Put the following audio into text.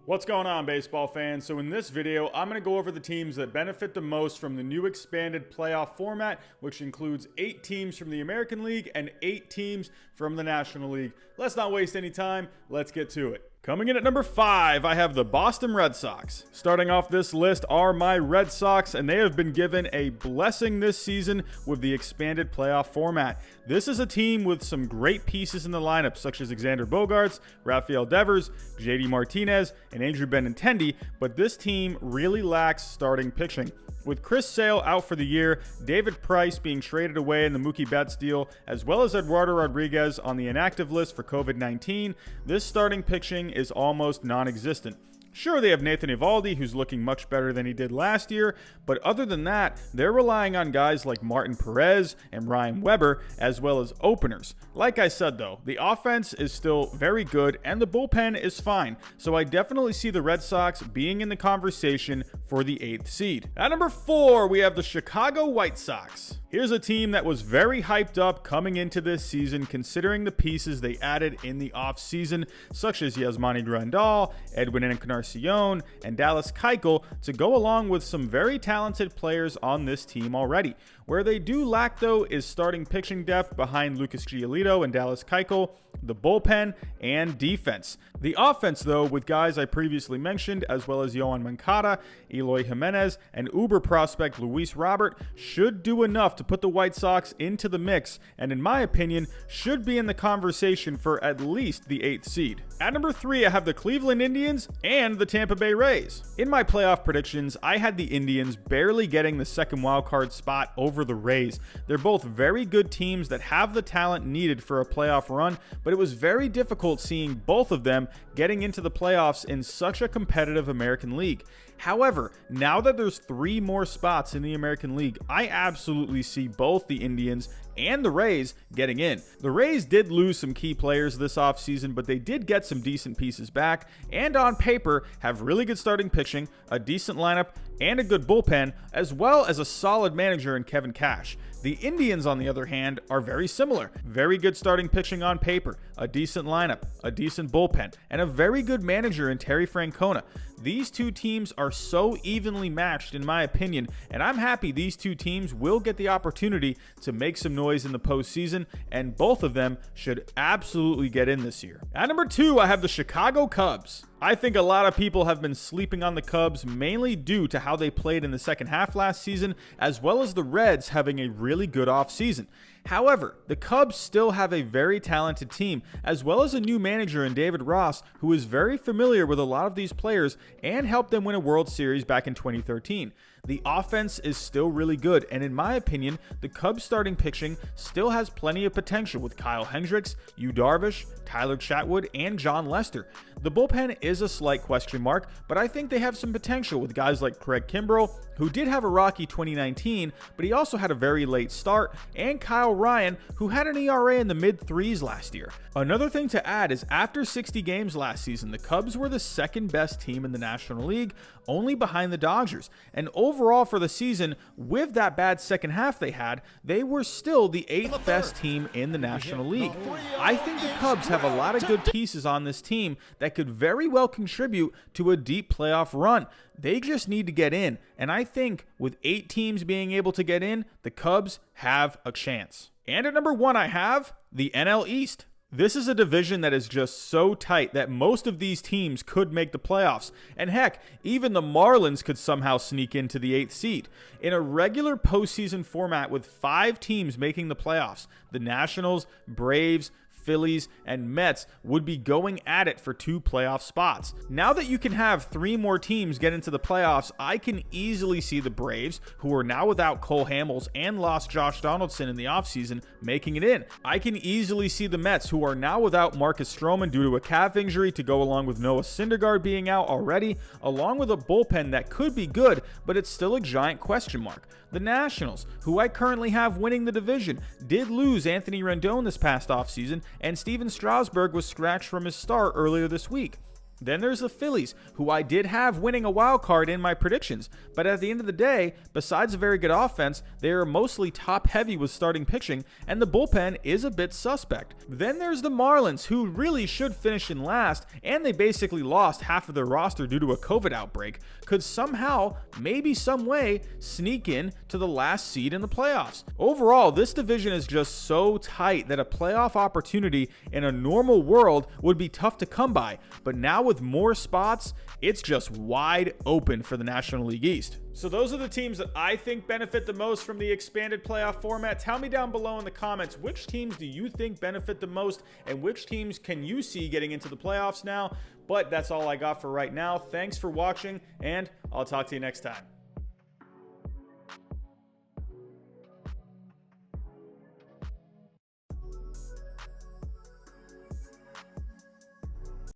What's going on, baseball fans? So in this video, I'm going to go over the teams that benefit the most from the new expanded playoff format, which includes 8 teams from the American League and 8 teams from the National League. Let's not waste any time. Let's get to it. Coming in at number 5, I have the Boston Red Sox. Starting off this list are my Red Sox, and they have been given a blessing this season with the expanded playoff format. This is a team with some great pieces in the lineup, such as Xander Bogaerts, Rafael Devers, JD Martinez, and Andrew Benintendi, but this team really lacks starting pitching. With Chris Sale out for the year, David Price being traded away in the Mookie Betts deal, as well as Eduardo Rodriguez on the inactive list for COVID-19, this starting pitching is almost non-existent. Sure, they have Nathan Eovaldi, who's looking much better than he did last year, but other than that, they're relying on guys like Martin Perez and Ryan Weber, as well as openers. Like I said though, the offense is still very good and the bullpen is fine, so I definitely see the Red Sox being in the conversation for the 8th seed. At number 4, we have the Chicago White Sox. Here's a team that was very hyped up coming into this season, considering the pieces they added in the offseason, such as Yasmani Grandal, Edwin Encarnacion, and Dallas Keuchel, to go along with some very talented players on this team already. Where they do lack, though, is starting pitching depth behind Lucas Giolito and Dallas Keuchel, the bullpen, and defense. The offense, though, with guys I previously mentioned, as well as Yohan Moncada, Eloy Jimenez, and Uber prospect Luis Robert, should do enough to put the White Sox into the mix, and in my opinion, should be in the conversation for at least the 8th seed. At number 3, I have the Cleveland Indians and the Tampa Bay Rays. In my playoff predictions, I had the Indians barely getting the second wildcard spot over the Rays. They're both very good teams that have the talent needed for a playoff run, but it was very difficult seeing both of them getting into the playoffs in such a competitive American League. However, now that there's 3 more spots in the American League, I absolutely see both the Indians and the Rays getting in. The Rays did lose some key players this offseason, but they did get some decent pieces back, and on paper have really good starting pitching, a decent lineup, and a good bullpen, as well as a solid manager in Kevin Cash. The Indians, on the other hand, are very similar. Very good starting pitching on paper, a decent lineup, a decent bullpen, and a very good manager in Terry Francona. These two teams are so evenly matched in my opinion, and I'm happy these two teams will get the opportunity to make some noise in the postseason, and both of them should absolutely get in this year. At number 2, I have the Chicago Cubs. I think a lot of people have been sleeping on the Cubs, mainly due to how they played in the second half last season, as well as the Reds having a really good offseason. However, the Cubs still have a very talented team, as well as a new manager in David Ross, who is very familiar with a lot of these players and helped them win a World Series back in 2013. The offense is still really good, and in my opinion, the Cubs starting pitching still has plenty of potential with Kyle Hendricks, Yu Darvish, Tyler Chatwood, and John Lester. The bullpen is a slight question mark, but I think they have some potential with guys like Craig Kimbrell, who did have a rocky 2019, but he also had a very late start, and Kyle Ryan, who had an ERA in the mid-3s last year. Another thing to add is after 60 games last season, the Cubs were the second best team in the National League, only behind the Dodgers. And overall for the season, with that bad second half they had, they were still the 8th best team in the National League. I think the Cubs have a lot of good pieces on this team that could very well contribute to a deep playoff run. They just need to get in, and I think with 8 teams being able to get in, the Cubs have a chance. And at number 1, I have the NL East. This is a division that is just so tight that most of these teams could make the playoffs. And heck, even the Marlins could somehow sneak into the 8th seed. In a regular postseason format with 5 teams making the playoffs, the Nationals, Braves, Phillies, and Mets would be going at it for 2 playoff spots. Now that you can have 3 more teams get into the playoffs, I can easily see the Braves, who are now without Cole Hamels and lost Josh Donaldson in the offseason, making it in. I can easily see the Mets, who are now without Marcus Stroman due to a calf injury to go along with Noah Syndergaard being out already, along with a bullpen that could be good, but it's still a giant question mark. The Nationals, who I currently have winning the division, did lose Anthony Rendon this past offseason, and Steven Strasburg was scratched from his start earlier this week. Then there's the Phillies, who I did have winning a wild card in my predictions, but at the end of the day, besides a very good offense, they are mostly top heavy with starting pitching, and the bullpen is a bit suspect. Then there's the Marlins, who really should finish in last, and they basically lost half of their roster due to a COVID outbreak, could somehow, maybe some way, sneak in to the last seed in the playoffs. Overall, this division is just so tight that a playoff opportunity in a normal world would be tough to come by, but now with more spots, it's just wide open for the National League East. So those are the teams that I think benefit the most from the expanded playoff format. Tell me down below in the comments, which teams do you think benefit the most and which teams can you see getting into the playoffs now? But that's all I got for right now. Thanks for watching, and I'll talk to you next time.